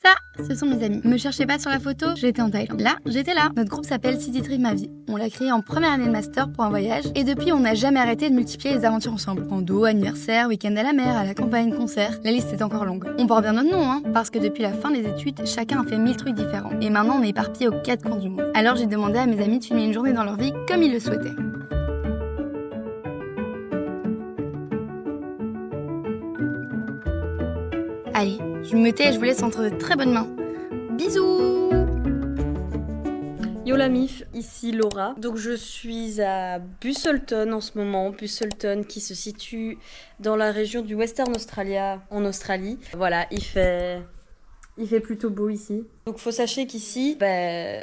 Ça, ce sont mes amis. Me cherchez pas sur la photo, j'étais en Thaïlande. Là, j'étais là. Notre groupe s'appelle City Trip Ma Vie. On l'a créé en première année de master pour un voyage. Et depuis, on n'a jamais arrêté de multiplier les aventures ensemble. Rando, anniversaire, week-end à la mer, à la campagne, concert. La liste est encore longue. On porte bien notre nom, hein. Parce que depuis la fin des études, chacun a fait 1000 trucs différents. Et maintenant, on est éparpillés aux 4 coins du monde. Alors j'ai demandé à mes amis de filmer une journée dans leur vie comme ils le souhaitaient. Allez, je me tais et je vous laisse entre de très bonnes mains. Bisous! Yo la mif, ici Laura. Donc je suis à Busselton en ce moment. Busselton qui se situe dans la région du Western Australia en Australie. Voilà, il fait plutôt beau ici. Donc faut sachez qu'ici,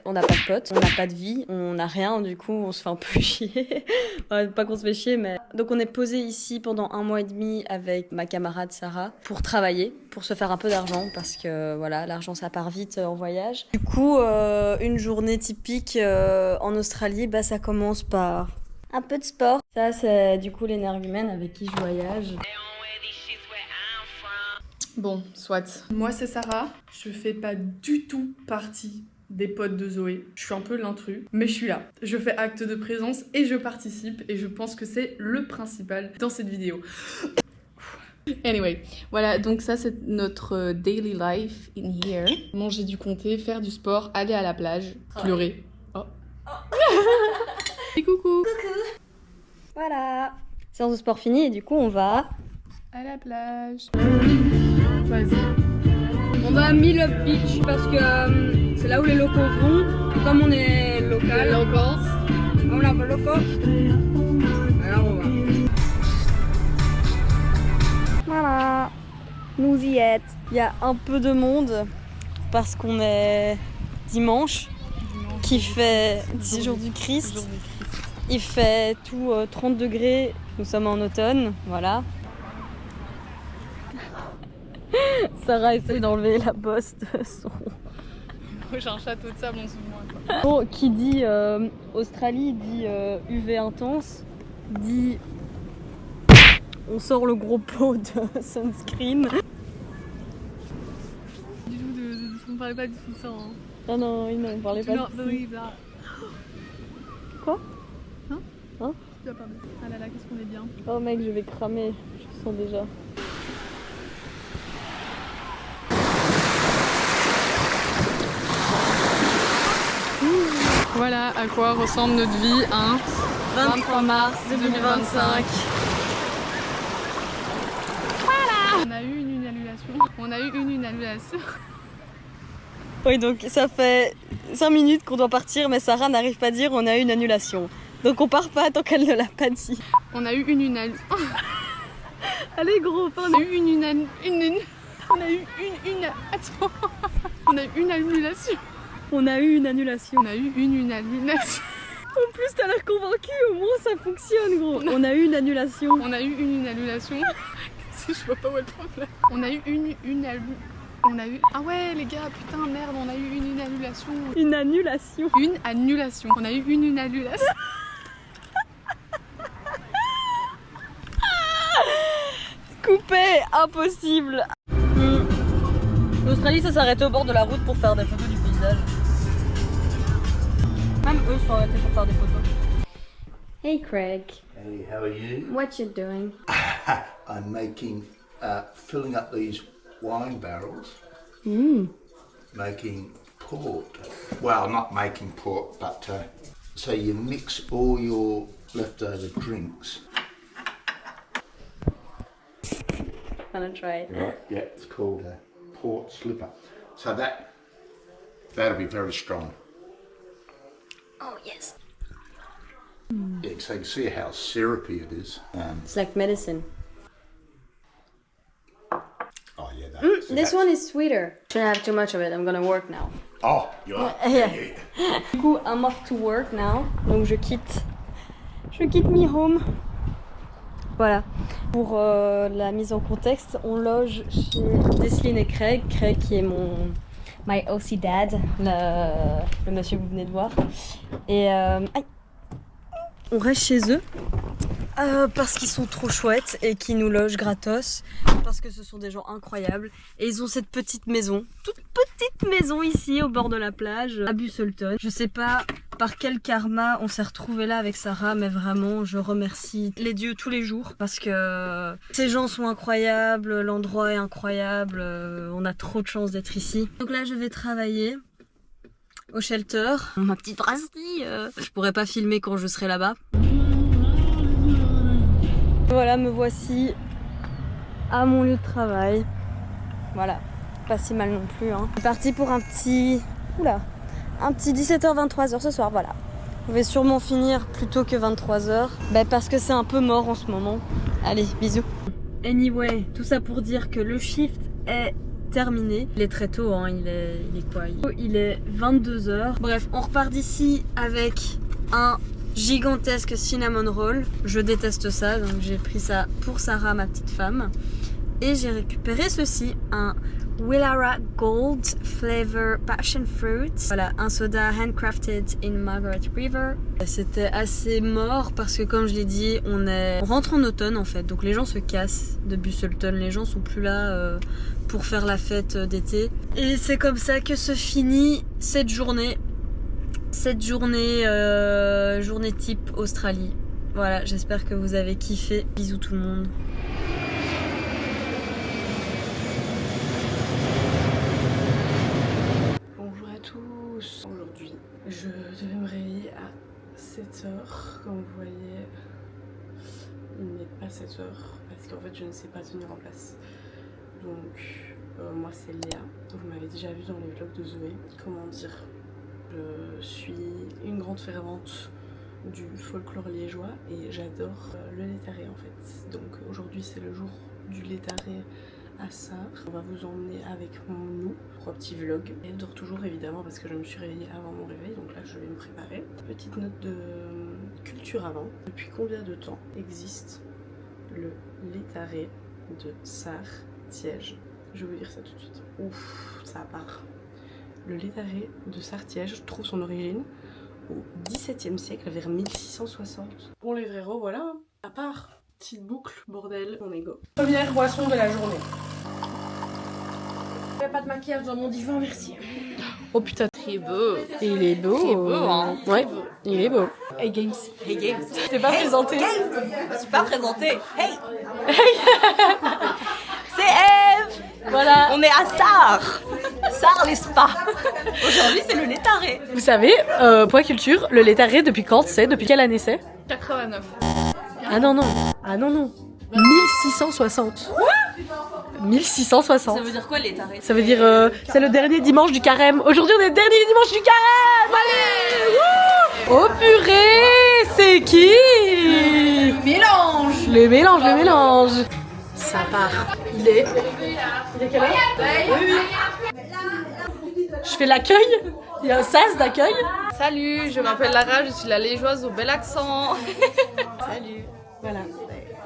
on n'a pas de potes, on n'a pas de vie, on n'a rien, du coup on se fait un peu chier. Pas qu'on se fait chier, mais... Donc on est posé ici pendant 1 mois et demi avec ma camarade Sarah pour travailler, pour se faire un peu d'argent, parce que voilà, l'argent ça part vite en voyage. Du coup, une journée typique en Australie, ça commence par un peu de sport. Ça c'est du coup l'énergumène avec qui je voyage. Bon, soit. Moi, c'est Sarah. Je fais pas du tout partie des potes de Zoé. Je suis un peu l'intrus, mais je suis là. Je fais acte de présence et je participe. Et je pense que c'est le principal dans cette vidéo. Anyway, voilà, donc ça c'est notre daily life in here. Manger du comté, faire du sport, aller à la plage, pleurer. Oh. Et coucou. Voilà. Séance de sport finie et du coup on va... à la plage. Vas-y. On va à Millop Beach parce que c'est là où les locaux vont. Et comme on est local, on est un peu locaux. Alors on va. Voilà. Nous y êtes. Il y a un peu de monde parce qu'on est dimanche qui fait 10 jours du Christ. Il fait tout 30 degrés. Nous sommes en automne. Voilà. Sarah essaie d'enlever la bosse de son... J'ai un château de sable en dessous de moi. Bon, qui dit Australie dit UV intense, dit on sort le gros pot de sunscreen. Du tout, on parlait pas du tout de ça. Hein. Ah non, on parlait pas de ça. Quoi? Hein? Hein? Ah là là, qu'est-ce qu'on est bien. Oh mec, je vais cramer, je le sens déjà. Voilà à quoi ressemble notre vie un 23 mars 2025. Voilà. On a eu une annulation. Oui, donc ça fait 5 minutes qu'on doit partir, mais Sarah n'arrive pas à dire on a eu une annulation. Donc on part pas tant qu'elle ne l'a pas dit. On a eu une annulation. Allez gros, on a eu une attends. On a eu une annulation. On a eu une annulation. On a eu une annulation. En plus, t'as l'air convaincu, au moins ça fonctionne, gros. On a eu une annulation. On a eu une annulation. Si je vois pas où est le problème. On a eu on a eu... Ah ouais, les gars, putain, merde, on a eu une annulation. Une annulation. Une annulation. On a eu une annulation. Coupé, impossible. L'Australie, ça s'arrêtait au bord de la route pour faire des photos du paysage. Même eux sont arrêtés pour faire des photos. Hey Craig. Hey, how are you? What you doing? I'm filling up these wine barrels. Making port. Well, not making port, but so you mix all your leftover drinks. Wanna try it? Right, yeah, it's called a port slipper. So that'll be very strong. Oh yes. Yeah, so you can see how syrupy it is. It's like medicine. Oh yeah, This one is sweeter. Shouldn't have too much of it. I'm gonna work now. Oh, you are. Yeah. Du coup, I'm off to work now. Donc je quitte my home. Voilà. Pour la mise en contexte, on loge chez Desline et Craig. Craig qui est my OC dad, le monsieur que vous venez de voir. Et on reste chez eux. parce qu'ils sont trop chouettes et qu'ils nous logent gratos, parce que ce sont des gens incroyables et ils ont cette petite maison, toute petite maison ici au bord de la plage à Busselton. Je sais pas par quel karma on s'est retrouvés là avec Sarah, mais vraiment je remercie les dieux tous les jours parce que ces gens sont incroyables, l'endroit est incroyable, on a trop de chance d'être ici. Donc là je vais travailler au shelter, ma petite brasserie, je pourrais pas filmer quand je serai là-bas. Voilà, me voici à mon lieu de travail. Voilà, pas si mal non plus. Hein. Je suis partie pour un petit 17h-23h ce soir, voilà. Je vais sûrement finir plus tôt que 23h, parce que c'est un peu mort en ce moment. Allez, bisous. Anyway, tout ça pour dire que le shift est terminé. Il est très tôt, hein. Il est quoi? Il est 22h. Bref, on repart d'ici avec un gigantesque cinnamon roll. Je déteste ça, donc j'ai pris ça pour Sarah, ma petite femme. Et j'ai récupéré ceci, un Willara Gold Flavor Passion Fruit. Voilà, un soda handcrafted in Margaret River. C'était assez mort parce que comme je l'ai dit, on rentre en automne en fait. Donc les gens se cassent de Busselton, les gens sont plus là pour faire la fête d'été. Et c'est comme ça que se finit cette journée. Journée type Australie. Voilà, j'espère que vous avez kiffé. Bisous tout le monde. Bonjour à tous. Aujourd'hui, je devais me réveiller à 7h. Comme vous voyez, il n'est pas 7h parce qu'en fait, je ne sais pas tenir en place. Donc, moi, c'est Léa. Vous m'avez déjà vu dans les vlogs de Zoé. Comment dire? Je suis une grande fervente du folklore liégeois et j'adore le Létaré en fait. Donc aujourd'hui c'est le jour du Létaré à Sarre. On va vous emmener avec nous pour un petit vlog. Elle dort toujours évidemment parce que je me suis réveillée avant mon réveil, donc là je vais me préparer. Petite note de culture avant. Depuis combien de temps existe le Létaré de Sarre-Thiège? Je vais vous dire ça tout de suite. Ouf, ça part. Le Létaré de Sarre-Thiège trouve son origine au XVIIe siècle, vers 1660. Bon les vrais voilà, à part, petite boucle, bordel, on est go. Première boisson de la journée. Il n'y a pas de maquillage dans mon divan, merci. Oh putain, très beau. Il est beau. Très beau, hein. Ouais, il est beau. Hey Games. Hey Games. Je t'ai pas présenté. Je suis pas présentée. Hey. C'est Eve. Voilà. On est à Sarre. Sarre les spas. Aujourd'hui c'est le Létaré. Vous savez, point culture, le Létaré depuis quand c'est? Depuis quelle année c'est? 89. Ah non. 1660. Quoi? 1660. Ça veut dire quoi le Létaré? Ça veut dire c'est le dernier dimanche du carême. Aujourd'hui on est le dernier dimanche du carême. Allez, wouh. Oh purée, c'est qui? Le mélange. Ça part. Il est quelle heure? Oui. Je fais l'accueil. Il y a un sas d'accueil. Salut, je m'appelle Lara, je suis la liégeoise au bel accent. Salut. Voilà.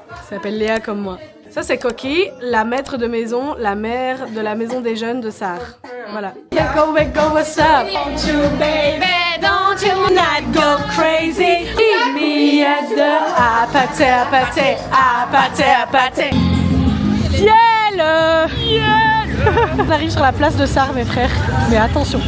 Elle s'appelle Léa comme moi. Ça c'est Coquille, la maître de maison, la mère de la maison des jeunes de Sarre. Voilà. Go, what's up? Don't you baby, don't you not go crazy? Keep me at the apathe. Ciel! On arrive sur la place de Sarre, mes frères. Mais attention.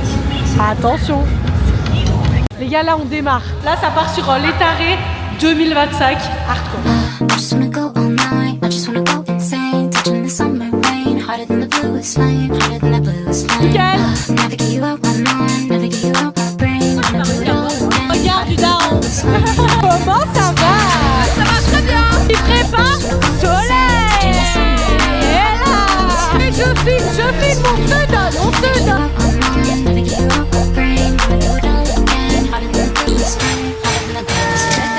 Les gars, là on démarre. Là ça part sur Létaré 2025 hardcore. I just wanna go all night, I just wanna go insane. Touching the summer rain, hotter than the bluest flame, hotter than the bluest flame. Never get you out my mind, never get you out my brain. Wanna do it all again. Regarde du daron. Comment ça va? Ça va très bien. Il prépare soleil. Et là, et je filme mon pseudo. Never get you out my brain. Wanna do it all again. Hotter than the bluest flame, hotter than the bluest flame.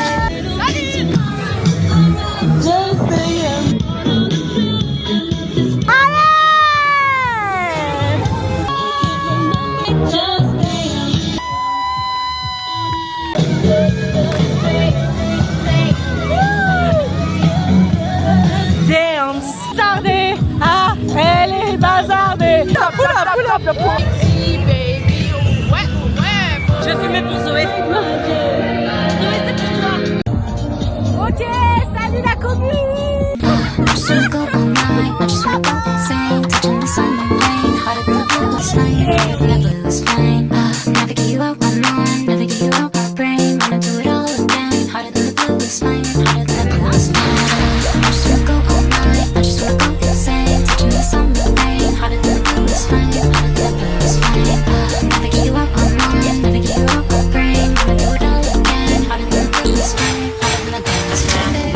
Je vais fumer pour Zoé. Zoé c'est pour toi. Ok, ça just wanna go all night. I just wanna go insane, touching the summer rain, hotter than the bluest flame, hotter than the bluest flame. Never get you out my mind, never get you out my brain. Wanna do it all again, hotter than the bluest flame, hotter than the bluest flame. I just wanna go all night. I just wanna go insane, touching the summer rain, hotter than the bluest flame, hotter than the bluest flame. Never get you out my mind, never get you out my brain. Wanna do it all again, hotter than the bluest flame, hotter than the bluest flame.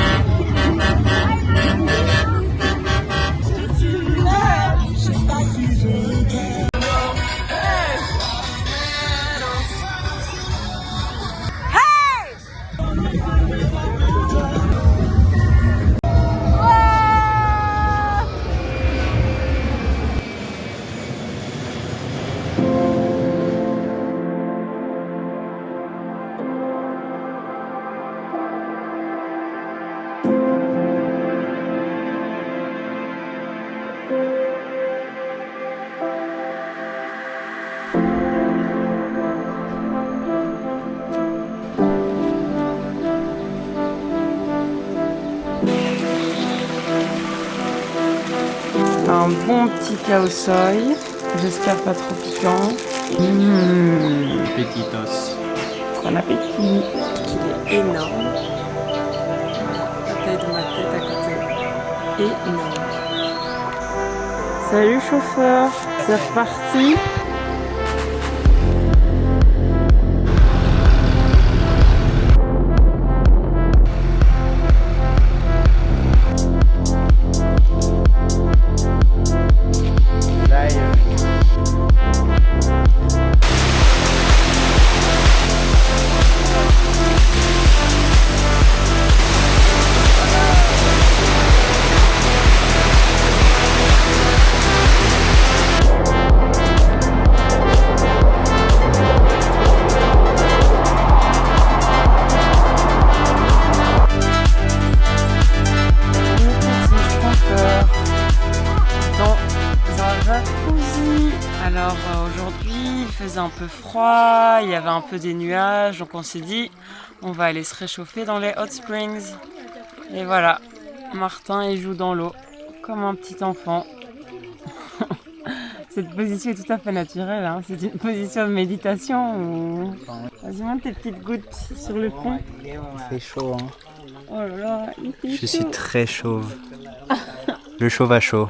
Un bon petit caosoy, j'espère pas trop piquant. Petitos. Bon appétit. Il est énorme. La taille de ma tête à côté. Énorme. Salut chauffeur, c'est reparti. Alors aujourd'hui il faisait un peu froid, il y avait un peu des nuages, donc on s'est dit on va aller se réchauffer dans les hot springs. Et voilà, Martin il joue dans l'eau comme un petit enfant. Cette position est tout à fait naturelle, hein. C'est une position de méditation ou... Vas-y, monte tes petites gouttes sur le front. Il fait chaud, hein. Oh là là, il fait chaud. Je suis très chauve. Le chauve à chaud.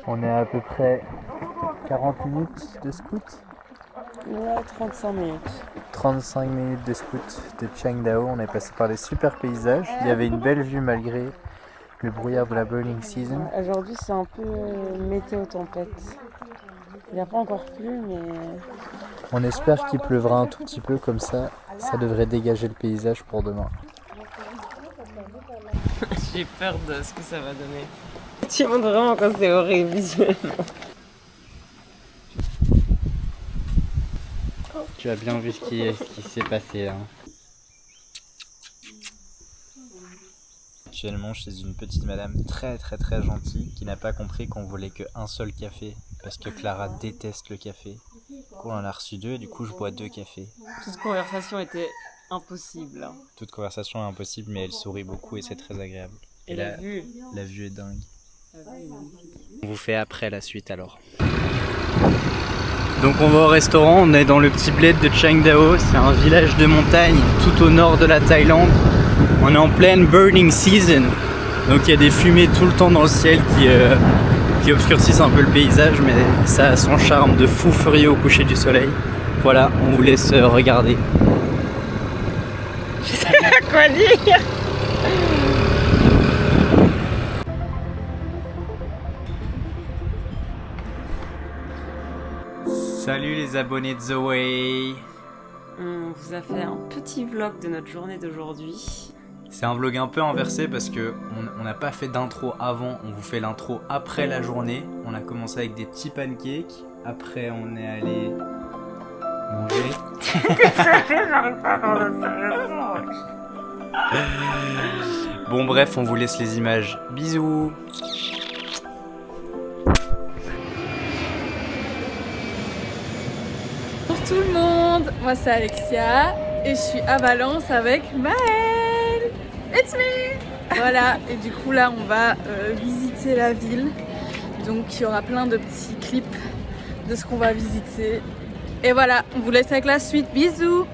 On est à peu près 40 minutes de scout. Ouais, 35 minutes. 35 minutes de scout de Chiang-Dao. On est passé par des super paysages. Il y avait une belle vue malgré le brouillard de la burning season. Aujourd'hui c'est un peu météo tempête. Il n'y a pas encore plu mais... On espère qu'il pleuvra un tout petit peu comme ça. Ça devrait dégager le paysage pour demain. J'ai peur de ce que ça va donner. Tu montres vraiment quand c'est horrible visuellement. Tu as bien vu ce qui s'est passé. Hein. Actuellement chez une petite madame très gentille qui n'a pas compris qu'on voulait qu'un seul café parce que Clara déteste le café. Du coup, on en a reçu 2 et du coup je bois 2 cafés. Toute conversation était impossible. Toute conversation est impossible mais elle sourit beaucoup et c'est très agréable. Et la vue est dingue. On vous fait après la suite alors. Donc on va au restaurant, on est dans le petit bled de Chiang-Dao, c'est un village de montagne tout au nord de la Thaïlande. On est en pleine burning season, donc il y a des fumées tout le temps dans le ciel qui obscurcissent un peu le paysage, mais ça a son charme de fou furieux au coucher du soleil. Voilà, on vous laisse regarder. Je sais pas quoi dire. Salut les abonnés de The Way. On vous a fait un petit vlog de notre journée d'aujourd'hui. C'est un vlog un peu inversé parce que on n'a pas fait d'intro avant, on vous fait l'intro après la journée. On a commencé avec des petits pancakes, après on est allé manger. J'arrive pas à prendre sérieusement. Bon bref, on vous laisse les images. Bisous. Bonjour tout le monde, moi c'est Alexia et je suis à Valence avec Maëlle. It's me. Voilà, et du coup là on va visiter la ville. Donc il y aura plein de petits clips de ce qu'on va visiter. Et voilà, on vous laisse avec la suite. Bisous.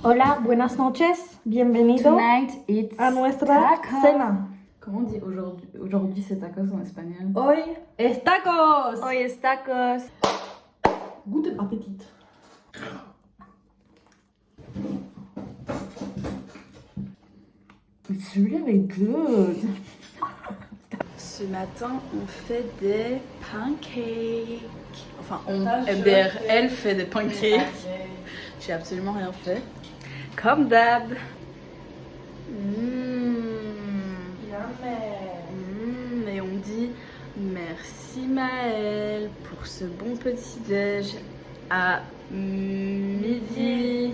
Hola, buenas noches, bienvenido Tonight it's a nuestra tacos. cena. Comment on dit aujourd'hui? Aujourd'hui c'est tacos en espagnol. Hoy es tacos. Hoy es tacos. Guten Appetit. It's really good. Ce matin on fait des pancakes. Enfin MDR, elle fait des pancakes. J'ai absolument rien fait. Comme d'hab. Et on dit merci Maëlle pour ce bon petit déj à midi.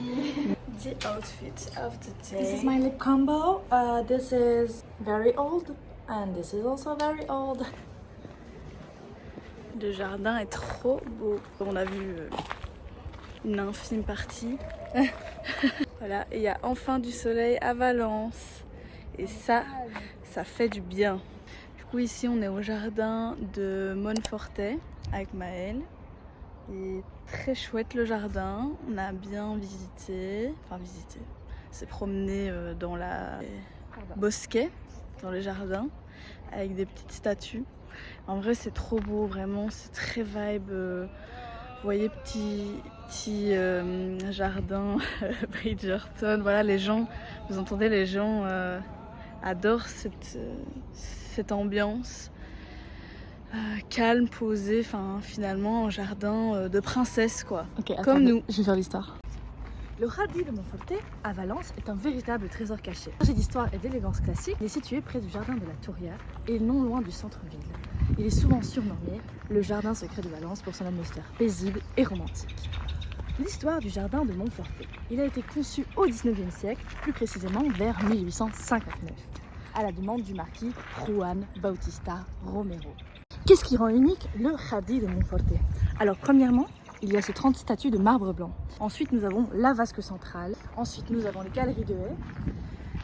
The outfit of the day. This is my lip combo. This is very old and this is also very old. Le jardin est trop beau. On a vu une infime partie. Voilà, et il y a enfin du soleil à Valence. Et ça fait du bien. Du coup, ici, on est au jardin de Monforte avec Maëlle. Et très chouette le jardin. On a bien visité. Enfin, visité. C'est promené dans la bosquet, dans les jardins, avec des petites statues. En vrai, c'est trop beau, vraiment. C'est très vibe. Vous voyez, petit jardin Bridgerton. Voilà, les gens, vous entendez, les gens adorent cette ambiance calme, posée. Enfin, finalement, un jardin de princesse, quoi. Ok, comme nous. Je vais faire l'histoire. Le Radis de Monforte, à Valence, est un véritable trésor caché. Chargé d'histoire et d'élégance classique, il est situé près du jardin de la Tourière et non loin du centre-ville. Il est souvent surnommé le jardin secret de Valence pour son atmosphère paisible et romantique. L'histoire du jardin de Monforte. Il a été conçu au XIXe siècle, plus précisément vers 1859, à la demande du marquis Juan Bautista Romero. Qu'est-ce qui rend unique le Radis de Monforte? Alors premièrement, il y a ces 30 statues de marbre blanc. Ensuite, nous avons la vasque centrale. Ensuite, nous avons les galeries de haies,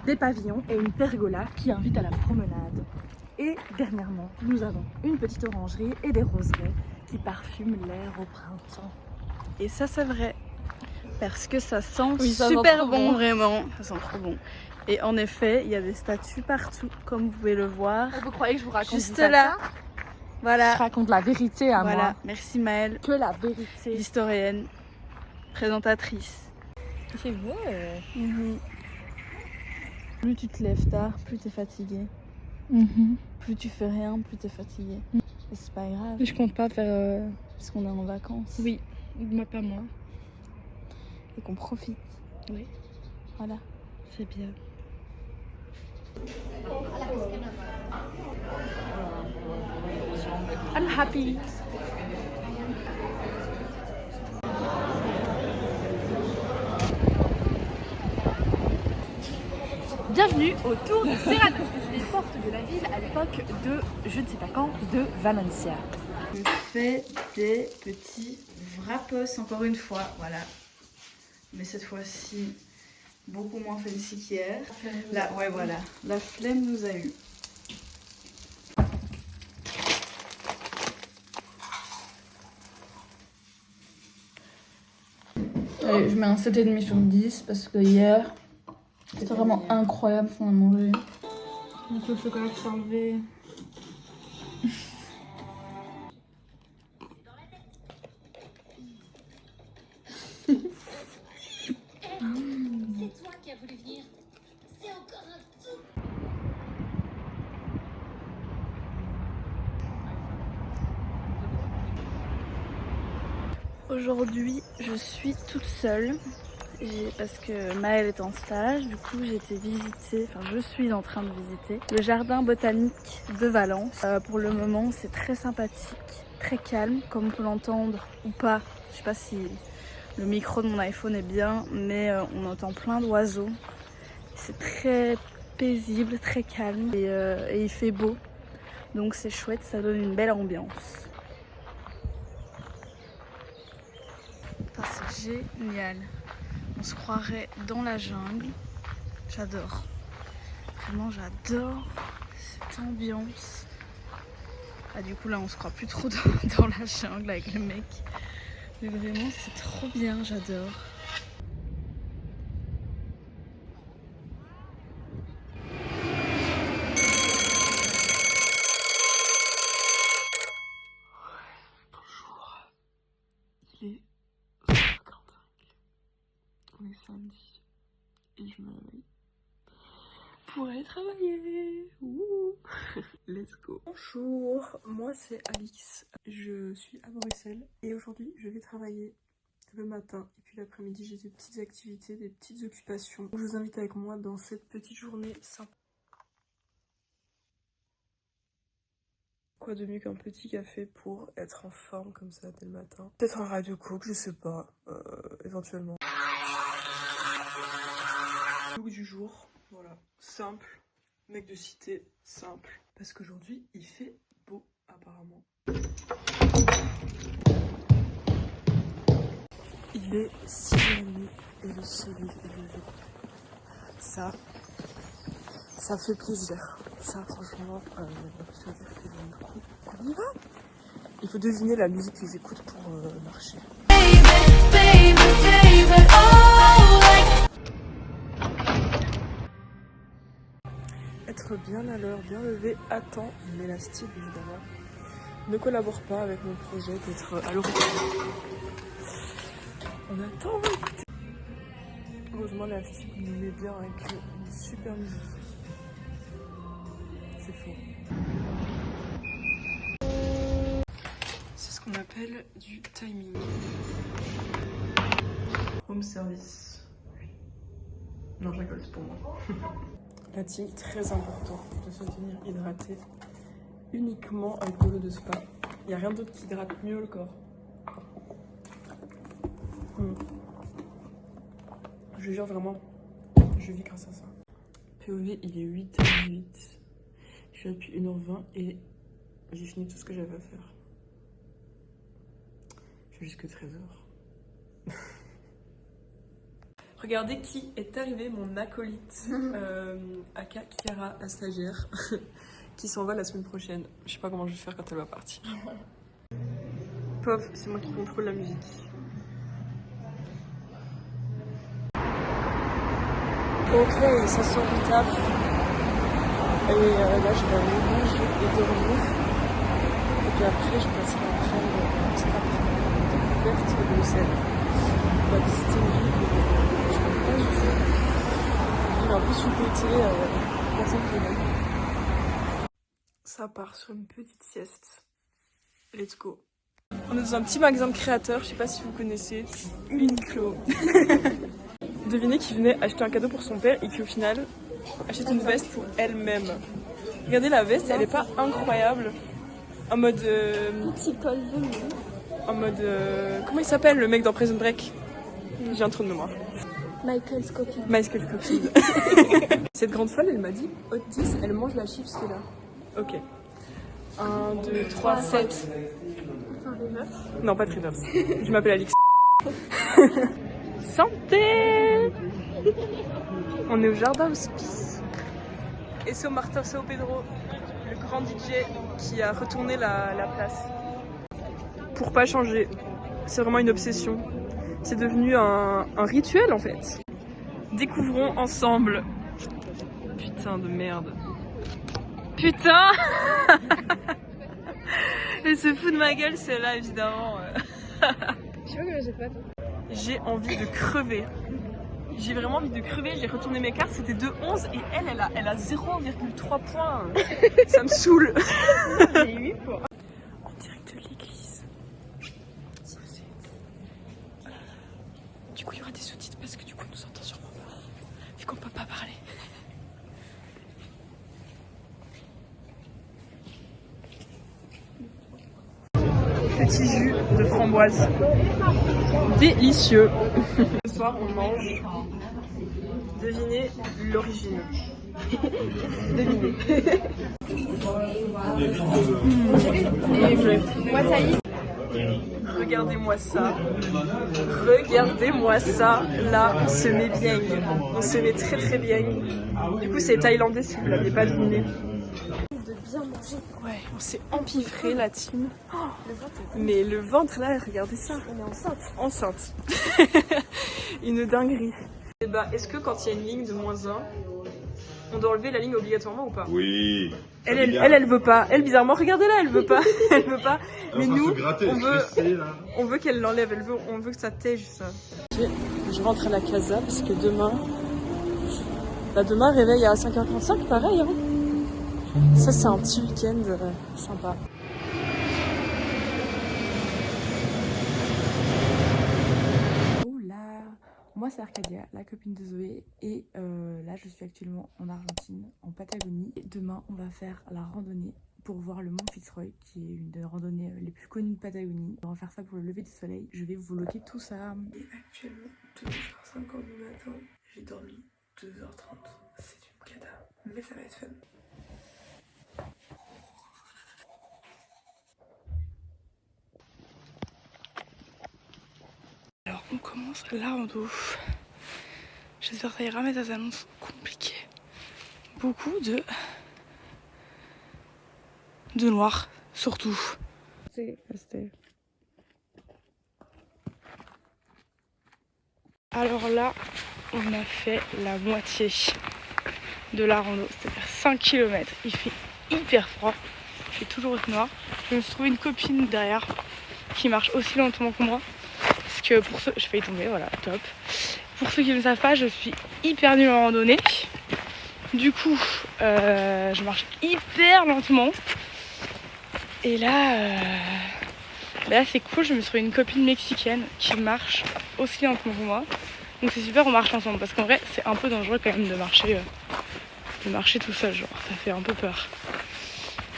des pavillons et une pergola qui invite à la promenade. Et dernièrement, nous avons une petite orangerie et des roseraies qui parfument l'air au printemps. Et ça, c'est vrai. Parce que ça sent Oui, ça sent super trop bon, bon. vraiment. Ça sent trop bon. Et en effet, il y a des statues partout, comme vous pouvez le voir. Vous croyez que je vous raconte Juste du caca? là. Je Voilà. raconte la vérité à Voilà. moi. Merci Maëlle, Que la vérité. l'historienne, présentatrice. C'est vrai. Plus tu te lèves tard, plus t'es fatigué. Plus tu fais rien, plus t'es fatigué. Et c'est pas grave, Je compte pas faire. parce qu'on est en vacances. Oui, moi pas moi. Et qu'on profite. Oui. Voilà. C'est bien. I'm happy. Bienvenue autour de Serrano, les portes de la ville à l'époque de je ne sais pas quand, de Valencia. Je fais des petits wrappos encore une fois, voilà. Mais cette fois-ci, beaucoup moins fancy qu'hier. Là, ouais, voilà. La flemme nous a eu. Allez, je mets un 7,5 sur 10 parce que hier, c'était vraiment incroyable ce qu'on a mangé. Donc le chocolat qui s'est enlevé. C'est toi qui as voulu venir. C'est encore un tout. Aujourd'hui, je suis toute seule parce que Maëlle est en stage. Du coup, j'ai été visiter, enfin je suis en train de visiter le jardin botanique de Valence. Pour le moment, c'est très sympathique, très calme, comme on peut l'entendre ou pas. Je sais pas si le micro de mon iPhone est bien, mais on entend plein d'oiseaux. C'est très paisible, très calme et il fait beau. Donc c'est chouette, ça donne une belle ambiance. Putain, c'est génial. On se croirait dans la jungle. J'adore. Vraiment, j'adore cette ambiance. Ah, du coup, là, on se croit plus trop dans la jungle avec le mec. Mais vraiment, c'est trop bien, j'adore. Il est 5h45. On est samedi. Et je me réveille pour aller travailler. Ouh. Let's go. Bonjour, moi c'est Alix. Je suis à Bruxelles et aujourd'hui je vais travailler le matin et puis l'après-midi j'ai des petites activités, des petites occupations. Je vous invite avec moi dans cette petite journée sympa. Quoi de mieux qu'un petit café pour être en forme comme ça dès le matin. Peut-être un Radio Coke, je sais pas, éventuellement. Look du jour, voilà, simple, mec de cité, simple. Parce qu'aujourd'hui, il fait beau, apparemment. Il est 6h30 et le soleil est levé. Ça fait plaisir. Ça, franchement, je veux dire que on y va. Il faut deviner la musique que j'écoute pour marcher. Être bien à l'heure, bien levé à temps, mais la style évidemment ne collabore pas avec mon projet d'être à l'heure. On attend, écoutez. Heureusement la style nous met bien avec une super musique. C'est faux. C'est ce qu'on appelle du timing. Home service. Non, je rigole, c'est pour moi. La team, très important de se tenir hydraté uniquement avec de l'eau de spa. Il n'y a rien d'autre qui hydrate mieux le corps. Je jure vraiment, je vis grâce à ça. POV, il est 8h08. Je suis là depuis 1h20 et j'ai fini tout ce que j'avais à faire. Je fais jusque 13h. Regardez qui est arrivé, mon acolyte, Aka Kikara, la stagiaire, qui s'en va la semaine prochaine. Je sais pas comment je vais faire quand elle va partir. Pauvre, c'est moi qui contrôle la musique. Ok, ça sort du taf. Et là, je vais aller manger et dormir. Et puis après, je passerai à prendre une petite découverte de Bruxelles. On va visiter une ville. Il est un peu sous-côté, personne qui est. Ça part sur une petite sieste. Let's go. On est dans un petit magasin de créateurs, je sais pas si vous connaissez, Uniqlo. Devinez qui venait acheter un cadeau pour son père et qui au final achète une veste pour elle-même. Regardez la veste, elle est pas incroyable. En mode... petit col velours. En mode... comment il s'appelle le mec dans Prison Break? J'ai un trou de mémoire. Michael Scofield. Michael Scofield. Cette grande folle, elle m'a dit, au 10, elle mange la chips qui est là. Ok. 1, 2, 3, 7. Non, pas de reverse. Je m'appelle Alix. Santé. On est au Jardin Hospice. Et c'est au Martin Sao Pedro, le grand DJ qui a retourné la place. Pour pas changer. C'est vraiment une obsession. C'est devenu un rituel en fait. Découvrons ensemble. Putain de merde. Putain. Elle se fout de ma gueule celle-là évidemment. Je sais pas comment j'ai fait. J'ai envie de crever. J'ai vraiment envie de crever. J'ai retourné mes cartes, c'était 2,11 et elle a 0,3 points. Ça me saoule. J'ai 8 points. En direct de l'église. Si vous êtes. Du coup, il y aura des sous-titres parce que du coup, on nous entend sûrement pas. Vu qu'on peut pas parler. Petit jus de framboise. Délicieux. Ce soir, on mange. Devinez l'origine. Regardez-moi ça. Regardez-moi ça. Là, on se met bien. On se met très très bien. Du coup, c'est thaïlandais si vous l'avez pas deviné. De bien manger. Ouais, on s'est empiffré la team. Oh, mais le ventre là, regardez ça. On est enceinte. Enceinte. Une dinguerie. Et bah, est-ce que quand il y a une ligne de -1, on doit enlever la ligne obligatoirement ou pas? Oui. Elle veut pas. Elle, bizarrement, regardez-la, elle veut pas. Elle veut pas. Mais nous, on veut qu'elle l'enlève. On veut que ça tège ça. Je rentre à la casa parce que demain, réveil à 5h35, pareil. Hein. Ça, c'est un petit week-end sympa. Moi c'est Arcadia, la copine de Zoé, et là je suis actuellement en Argentine, en Patagonie. Et demain on va faire la randonnée pour voir le mont Fitzroy, qui est une des randonnées les plus connues de Patagonie. On va faire ça pour le lever du soleil, je vais vous vlogger tout ça. Et actuellement 2h50 du matin, j'ai dormi 2h30, c'est une cata, mais ça va être fun. Alors on commence la rando. J'espère que ça ira, mais ça s'annonce compliqué. Beaucoup de noir, surtout. Alors là, on a fait la moitié de la rando, c'est-à-dire 5 km. Il fait hyper froid, il fait toujours noir. Je me suis trouvé une copine derrière qui marche aussi lentement que moi. Parce que pour ceux, je failli tomber, voilà, top. Pour ceux qui ne le savent pas, je suis hyper nulle en randonnée. Du coup, je marche hyper lentement. Et là, c'est cool, je me suis trouvé une copine mexicaine qui marche aussi lentement que moi. Donc c'est super, on marche ensemble. Parce qu'en vrai, c'est un peu dangereux quand même de marcher tout seul, genre, ça fait un peu peur.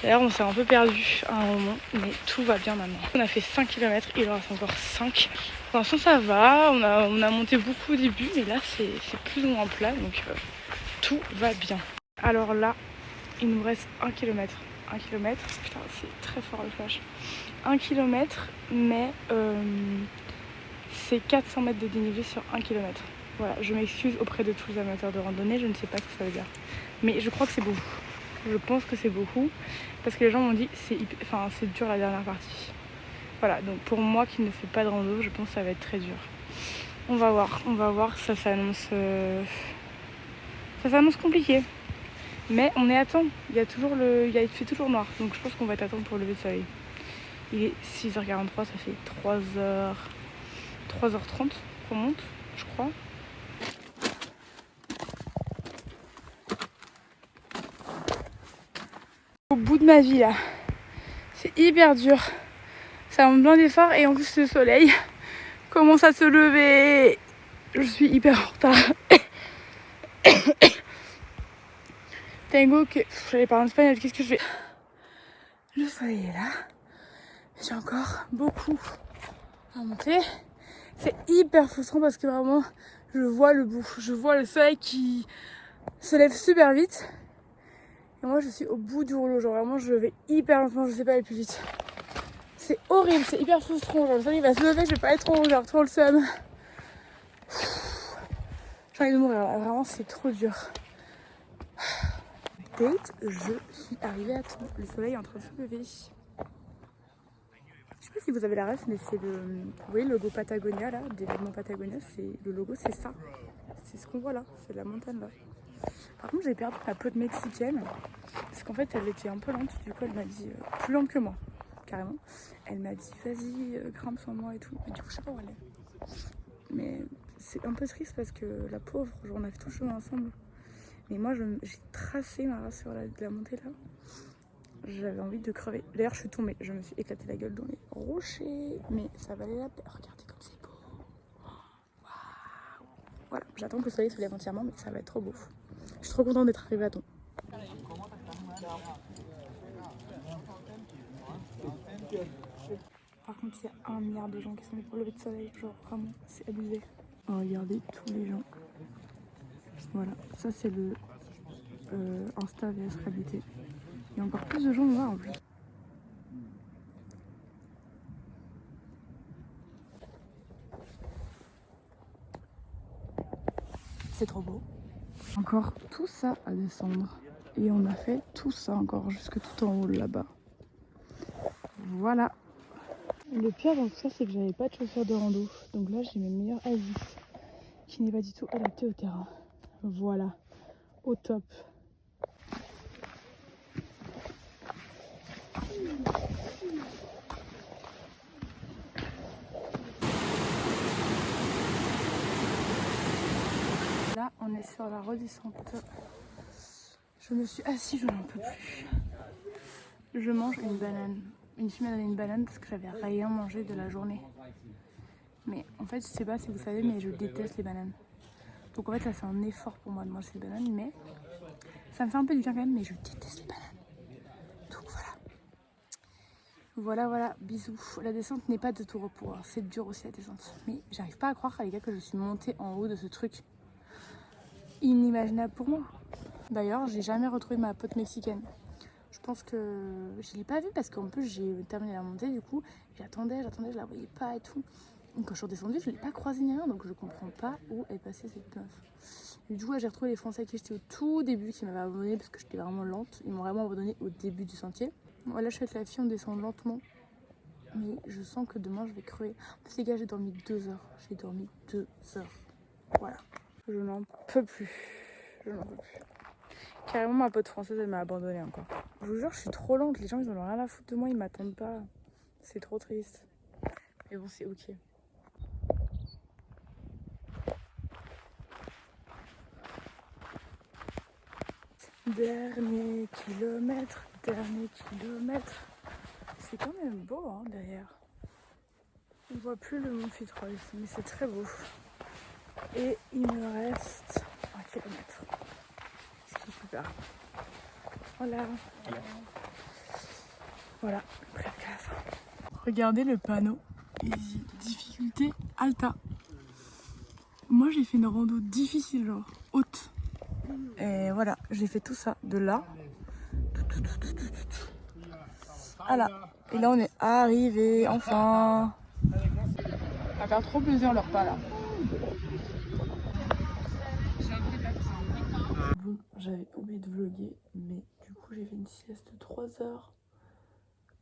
D'ailleurs, on s'est un peu perdu à un moment, mais tout va bien maintenant. On a fait 5 km, il en reste encore 5. Pour l'instant, ça va, on a monté beaucoup au début, mais là, c'est plus ou moins plat, donc tout va bien. Alors là, il nous reste 1 km. 1 km, putain, c'est très fort le flash. 1 km, mais c'est 400 mètres de dénivelé sur 1 km. Voilà, je m'excuse auprès de tous les amateurs de randonnée, je ne sais pas ce que ça veut dire. Mais je crois que c'est beaucoup. Je pense que c'est beaucoup parce que les gens m'ont dit c'est dur la dernière partie. Voilà, donc pour moi qui ne fais pas de rando, je pense que ça va être très dur. On va voir, ça s'annonce compliqué. Mais on est à temps, il fait toujours noir, donc je pense qu'on va être à temps pour le lever de soleil. Il est 6h43, ça fait 3h30 qu'on monte, je crois. Au bout de ma vie là, c'est hyper dur, ça demande plein d'efforts et en plus le soleil commence à se lever, je suis hyper en retard. Tango que j'allais parler en espagnol, qu'est-ce que je fais? Le soleil est là, j'ai encore beaucoup à monter, c'est hyper frustrant parce que vraiment je vois le bout, je vois le soleil qui se lève super vite. Et moi je suis au bout du rouleau, genre vraiment je vais hyper lentement, je sais pas aller plus vite. C'est horrible, c'est hyper frustrant, genre le soleil va se lever, je vais pas être trop, genre trop le seum. J'ai envie de mourir là, vraiment c'est trop dur. Date, je suis arrivée à temps, le soleil est en train de se lever. Je sais pas si vous avez la ref, mais c'est vous voyez le logo Patagonia là, des vêtements Patagonia, le logo c'est ça. C'est ce qu'on voit là, c'est la montagne là. Par contre j'ai perdu ma pote mexicaine parce qu'en fait elle était un peu lente, du coup elle m'a dit, plus lente que moi carrément, elle m'a dit vas-y grimpe sans moi et tout, et du coup je sais pas où elle est. Mais c'est un peu triste parce que la pauvre, genre, on a fait tout le chemin ensemble, mais moi j'ai tracé ma race sur la montée là, j'avais envie de crever. D'ailleurs je suis tombée, je me suis éclaté la gueule dans les rochers, mais ça valait la peine. Regardez comme c'est beau. Waouh. Voilà, j'attends que le soleil se lève entièrement, mais ça va être trop beau. Je suis trop contente d'être arrivée à temps. Par contre, il y a 1 milliard de gens qui sont venus pour le lever de soleil. Genre, vraiment, c'est abusé. Oh, regardez tous les gens. Voilà, ça c'est Insta vs réalité. Il y a encore plus de gens là en plus. C'est trop beau. Encore tout ça à descendre. Et on a fait tout ça encore jusque tout en haut là-bas. Voilà. Le pire dans tout ça, c'est que j'avais pas de chaussures de rando. Donc là, j'ai mes meilleurs Asics qui n'est pas du tout adapté au terrain. Voilà. Au top. Là, on est sur la redescente. Je me suis assise, je n'en peux plus. Je mange une banane. Une fille m'a donné une banane parce que j'avais rien mangé de la journée. Mais en fait, je sais pas si vous savez, mais je déteste les bananes. Donc en fait, là, c'est un effort pour moi de manger ces bananes, mais ça me fait un peu du bien quand même, mais je déteste les bananes. Donc voilà. Voilà, bisous. La descente n'est pas de tout repos, hein. C'est dur aussi la descente. Mais j'arrive pas à croire, les gars, que je suis montée en haut de ce truc. Inimaginable pour moi. D'ailleurs, j'ai jamais retrouvé ma pote mexicaine. Je pense que je l'ai pas vue parce qu'en plus j'ai terminé la montée, du coup j'attendais, je la voyais pas et tout. Donc quand je suis redescendue, je l'ai pas croisée ni rien, donc je comprends pas où est passée cette meuf. Et du coup j'ai retrouvé les Français avec qui j'étais au tout début qui m'avaient abandonné parce que j'étais vraiment lente. Ils m'ont vraiment abandonné au début du sentier. Voilà, je suis avec la fille, on descend lentement. Mais je sens que demain je vais crever. En plus les gars, j'ai dormi 2 heures. J'ai dormi 2 heures. Voilà. Je n'en peux plus. Je n'en peux plus. Carrément, ma pote française, elle m'a abandonnée encore. Je vous jure, je suis trop lente. Les gens, ils en ont rien à foutre de moi. Ils m'attendent pas. C'est trop triste. Mais bon, c'est ok. Dernier kilomètre. C'est quand même beau, hein, derrière. On voit plus le mont Fitzroy, mais c'est très beau. Et il me reste 1 kilomètre. Super. Voilà. Voilà, presque à la fin. Regardez le panneau. Il dit difficulté alta. Moi j'ai fait une rando difficile, genre haute. Et voilà, j'ai fait tout ça de là. Ah là. Et là on est arrivé, enfin. Ça va faire trop plaisir leur pas là. Bon, j'avais oublié de vlogger, mais du coup j'ai fait une sieste de 3 heures.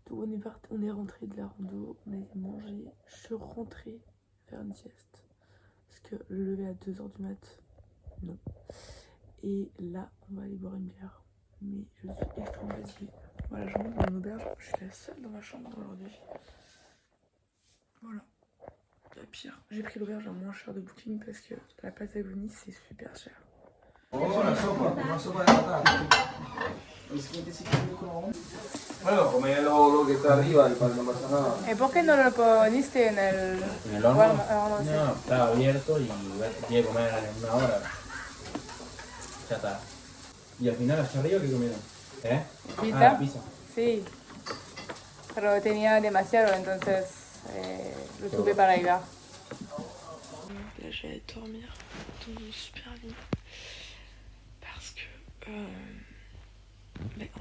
Donc on est rentré de la rando, on a mangé, je suis rentrée faire une sieste. Parce que le lever à 2 heures du mat, non. Et là, on va aller boire une bière. Mais je suis extrêmement fatiguée. Voilà, je rentre dans mon auberge, je suis la seule dans ma chambre aujourd'hui. Voilà. La pire, j'ai pris l'auberge à moins cher de Booking parce que la Patagonie c'est super cher. Una sopa de patata. Bueno, come lo que está arriba y para no pasa nada. ¿Y por qué no lo poniste en el horno? No, está abierto y tiene que comer en 1 hora. Ya está. Y al final allá arriba, ¿qué comieron? ¿Pizza? Ah, pizza. Sí. Pero tenía demasiado, entonces lo tuve para ir. Là, je vais dormir dans mon super lit. Parce que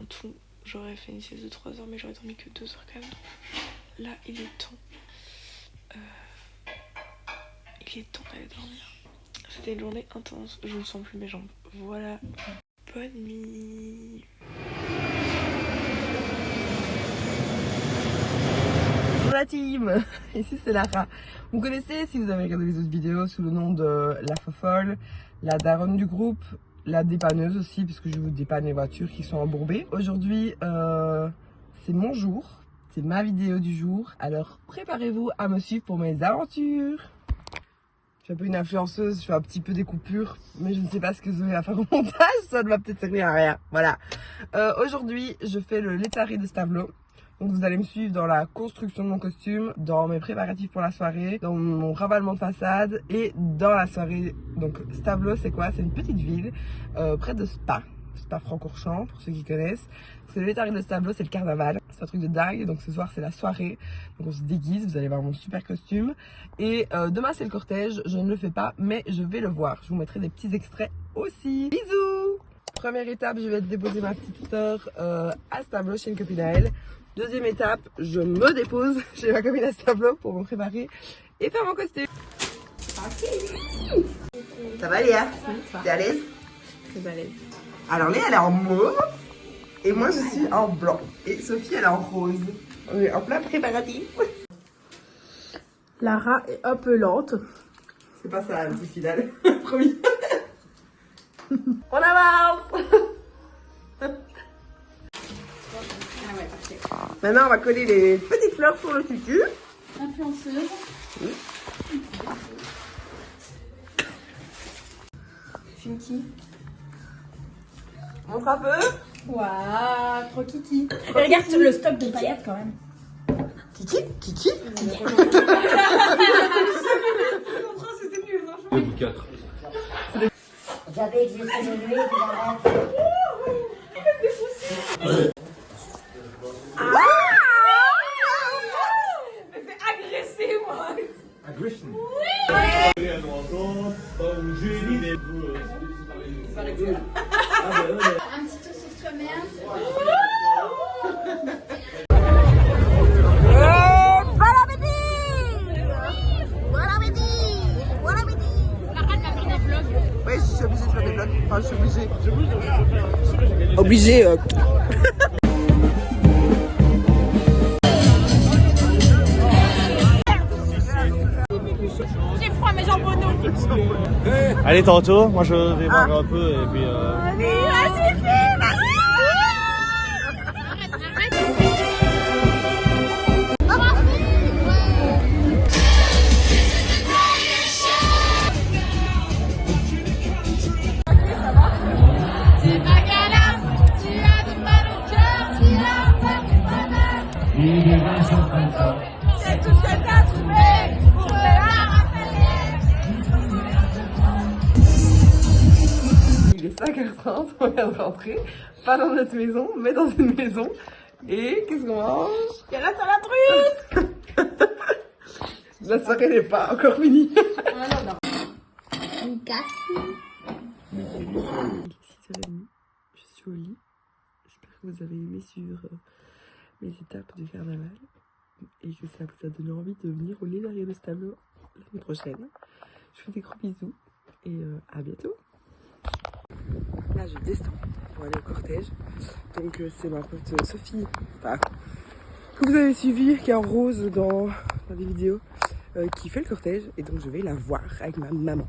en tout, j'aurais fait une sieste de 3 heures, mais j'aurais dormi que 2 heures quand même. Là, il est temps. Il est temps d'aller dormir. C'était une journée intense. Je ne sens plus mes jambes. Voilà. Bonne nuit. Bonjour la team, ici c'est Lara. Vous connaissez si vous avez regardé les autres vidéos sous le nom de la fofolle, la daronne du groupe, la dépanneuse aussi, puisque je vous dépanne les voitures qui sont embourbées. Aujourd'hui, c'est mon jour, c'est ma vidéo du jour. Alors préparez-vous à me suivre pour mes aventures. Je suis un peu une influenceuse, je fais un petit peu des coupures, mais je ne sais pas ce que Zoé va faire au montage, ça ne va peut-être servir à rien. Voilà. Aujourd'hui, je fais le Letari de Stavlo. Donc vous allez me suivre dans la construction de mon costume, dans mes préparatifs pour la soirée, dans mon ravalement de façade et dans la soirée. Donc Stavlo, c'est quoi? C'est une petite ville près de Spa-Francorchamps pour ceux qui connaissent. C'est le Letari de Stavlo, c'est le carnaval. C'est un truc de dingue, donc ce soir c'est la soirée. Donc on se déguise, vous allez voir mon super costume. Et demain c'est le cortège, je ne le fais pas, mais je vais le voir. Je vous mettrai des petits extraits aussi. Bisous! Première étape, je vais déposer ma petite sœur à Stablo chez une copine à elle. Deuxième étape, je me dépose chez ma copine à Stablo pour me préparer et faire mon costume. Ça va Léa? T'es à l'aise? Très à l'aise. Alors Léa elle est en mauve et moi je suis en blanc. Et Sophie elle est en rose. On est en plein préparatif. Lara est un peu lente. C'est pas ça le petit final, promis. On avance. Maintenant on va coller les petites fleurs sur le tutu. Influenceuse. Finky. Montre un peu. Waouh, trop kiki. Et regarde le stock de paillettes quand même. Kiki. J'avais existé de lui, Un petit tour sur toi-même. Oui, je suis obligée de faire des vlogs. Enfin, je suis obligée. Obligée. J'ai froid mes jambonneaux. Allez, tantôt, moi je vais voir un peu et puis. Vas-y, c'est tout ce que t'as trouvé pour te la rappeler. Il est 5h30, on vient de rentrer. Pas dans notre maison, mais dans une maison. Et qu'est-ce qu'on mange? Il y a la salade russe. La soirée n'est pas encore finie. Une casse. 6h30, je suis au lit. J'espère que vous avez aimé suivre mes étapes du carnaval. Et que ça vous a donné envie de venir au Lézarier de Stablo l'année prochaine. Je vous fais des gros bisous et à bientôt. Là je descends pour aller au cortège. Donc c'est ma pote Sophie, enfin, que vous avez suivi, qui est en rose dans des vidéos, qui fait le cortège. Et donc je vais la voir avec ma maman.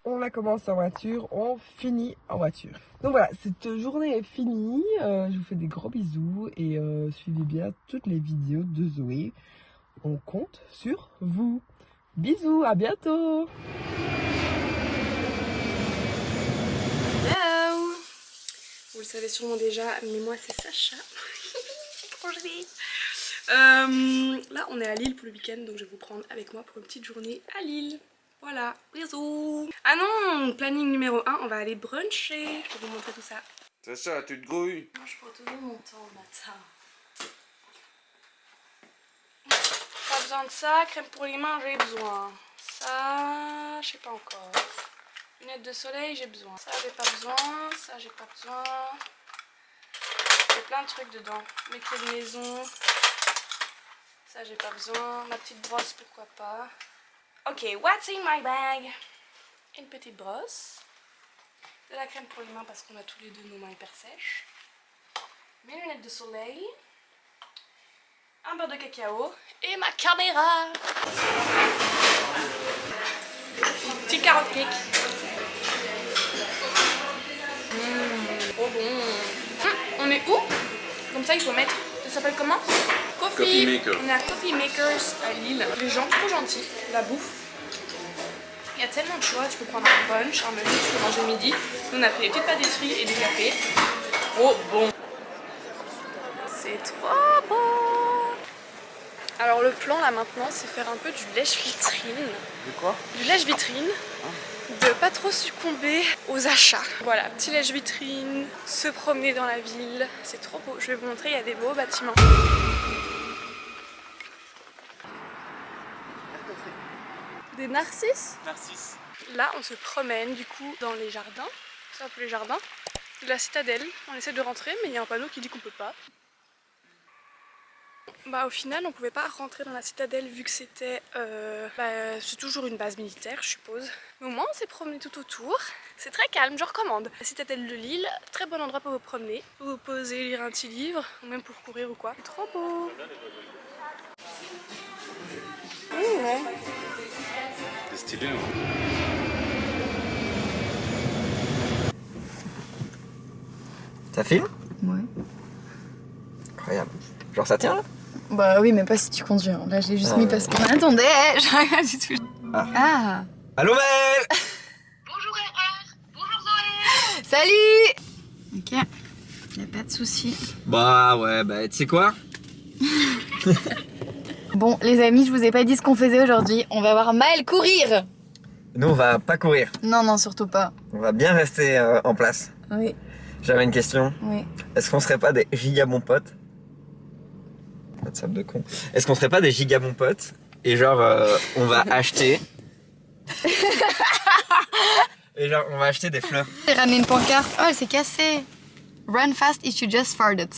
On a commencé en voiture, on finit en voiture. Donc voilà, cette journée est finie. Je vous fais des gros bisous et suivez bien toutes les vidéos de Zoé. On compte sur vous. Bisous, à bientôt. Hello. Vous le savez sûrement déjà, mais moi c'est Sacha. Bonjour. Là on est à Lille pour le week-end, donc je vais vous prendre avec moi pour une petite journée à Lille. Voilà, bisous. Ah non, planning numéro 1, on va aller bruncher. Je vais vous montrer tout ça. Sacha, tu te grouilles? Non, je prends toujours mon temps le matin. Pas besoin de ça, crème pour les mains, j'ai besoin. Ça, je sais pas encore. Lunettes de soleil, j'ai besoin. Ça, j'ai pas besoin. Ça, j'ai pas besoin. J'ai plein de trucs dedans. Mes clés de maison. Ça, j'ai pas besoin. Ma petite brosse, pourquoi pas. Ok, what's in my bag? Une petite brosse. De la crème pour les mains parce qu'on a tous les deux nos mains hyper sèches. Mes lunettes de soleil. Un beurre de cacao. Et ma caméra. Petite carotte cake. Trop bon. On est où? Comme ça il faut mettre. Ça s'appelle comment? Coffee Maker. On est à Coffee Makers à Lille. Les gens trop gentils. La bouffe. Il y a tellement de choix. Tu peux prendre un brunch, un menu, tu peux manger midi. Nous on a pris des petites pâtisseries et des cafés. Oh bon. C'est trop bon. Alors le plan là maintenant, c'est faire un peu du lèche-vitrine. De quoi? Du lèche-vitrine. De pas trop succomber aux achats. Voilà, petit lèche-vitrine, se promener dans la ville. C'est trop beau. Je vais vous montrer, il y a des beaux bâtiments. Des narcisses. Narcisse. Là, on se promène du coup dans les jardins. C'est un peu les jardins de la citadelle. On essaie de rentrer, mais il y a un panneau qui dit qu'on peut pas. Bah au final on pouvait pas rentrer dans la citadelle vu que c'était c'est toujours une base militaire je suppose. Mais au moins on s'est promené tout autour. C'est très calme, je recommande. La citadelle de Lille, très bon endroit pour vous promener. Pour vous poser, lire un petit livre, ou même pour courir ou quoi. C'est trop beau. Ouais. C'est stylé, hein. Ça filme? Ouais. Incroyable. Genre ça tient là? Bah oui, mais pas si tu conduis. Là, j'ai juste mis parce qu'on attendait. J'ai rien du tout. Ah. Allô Maëlle? Bonjour RR. Bonjour Zoé. Salut. Ok. Y'a pas de soucis. Bah ouais, bah tu sais quoi? Bon, les amis, je vous ai pas dit ce qu'on faisait aujourd'hui. On va voir Maëlle courir. Nous on va pas courir. Non, non, surtout pas. On va bien rester en place. Oui. J'avais une question. Oui. Est-ce qu'on serait pas des giga bons potes? WhatsApp de con. Est-ce qu'on serait pas des giga bons potes? Et genre, on va acheter. Et genre, on va acheter des fleurs. J'ai ramené une pancarte. Oh, elle s'est cassée. Run fast if you just farted.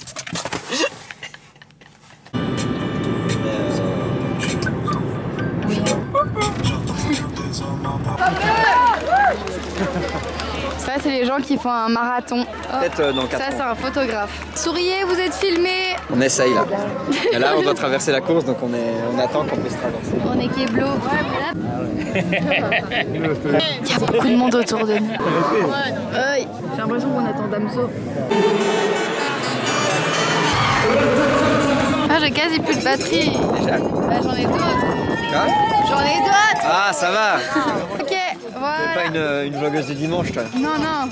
Ça, c'est les gens qui font un marathon. Oh, Peut-être dans 4 ça, ans. c'est un photographe. Souriez, vous êtes filmés. On essaye là. Et là, on doit traverser la course, donc on attend qu'on puisse traverser. On est Keblo. Il y a beaucoup de monde autour de nous. J'ai l'impression qu'on attend Damso. Ah, j'ai quasi plus de batterie. Déjà? Bah, j'en ai d'autres. Quoi? J'en ai d'autres. Ah, ça va. Ok, voilà. T'es pas une vlogueuse du dimanche, toi? Non, non.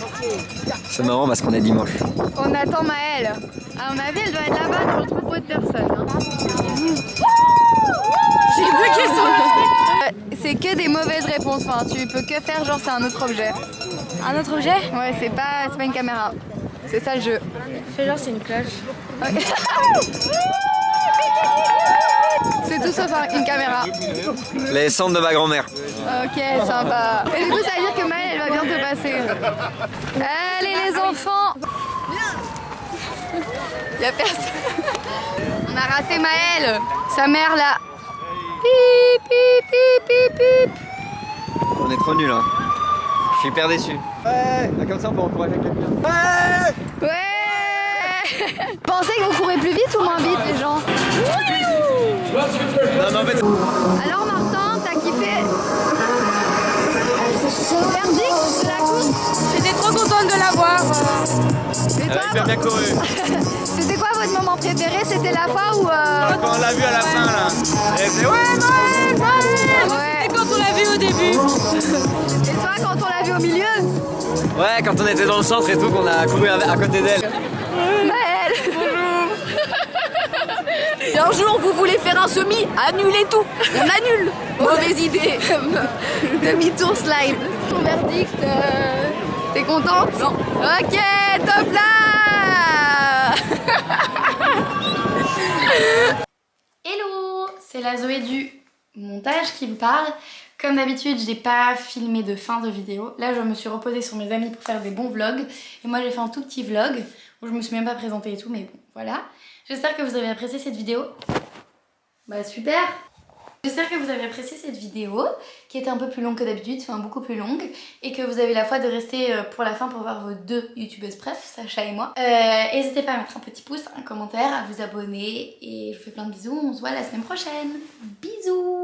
C'est marrant parce qu'on est dimanche. On attend Maëlle. À mon avis, elle doit être là-bas dans le troupeau de personnes. Hein. J'ai bloqué sur le truc. C'est que des mauvaises réponses. Enfin, tu peux que faire genre c'est un autre objet. Un autre objet? Ouais, c'est pas une caméra. C'est ça le jeu. Fais genre c'est une cloche. Okay. C'est tout sauf une caméra. Les cendres de ma grand-mère. Ok, sympa. Et du coup, ça veut dire que Maëlle, elle va bientôt passer. Allez les enfants. Y'a personne. On a raté Maëlle. Sa mère là. Pip, pip, pip, pip, pip. On est trop nuls, hein. Je suis hyper déçu. Ouais, comme ça on peut encourager quelqu'un. Ouais. Ouais. Pensez que vous courez plus vite ou moins vite, les gens? Non, mais en fait... Alors Martin, t'as kiffé? Verdict de la course? J'étais trop contente de l'avoir. Et toi, hyper bien couru. C'était quoi votre moment préféré? C'était la fois où... Quand on l'a vu à la fin là. Elle fait ouais, Ouais. Et quand on l'a vu au début. Et toi, quand on l'a vu au milieu? Ouais, quand on était dans le centre et tout, qu'on a couru à côté d'elle. Maëlle. Bonjour. Et un jour, vous voulez faire un semi, annulez tout. On annule. Mauvaise idée. Demi-tour slide. Ton verdict, t'es contente? Non. Ok, top là. Hello, c'est la Zoé du montage qui vous parle. Comme d'habitude, j'ai pas filmé de fin de vidéo. Là, je me suis reposée sur mes amis pour faire des bons vlogs. Et moi, j'ai fait un tout petit vlog où je me suis même pas présentée et tout, mais bon, voilà. J'espère que vous avez apprécié cette vidéo. Bah super. J'espère que vous avez apprécié cette vidéo qui était un peu plus longue que d'habitude, enfin beaucoup plus longue, et que vous avez la foi de rester pour la fin pour voir vos deux youtubeuses bref, Sacha et moi. N'hésitez pas à mettre un petit pouce, un commentaire, à vous abonner, et je vous fais plein de bisous. On se voit la semaine prochaine. Bisous.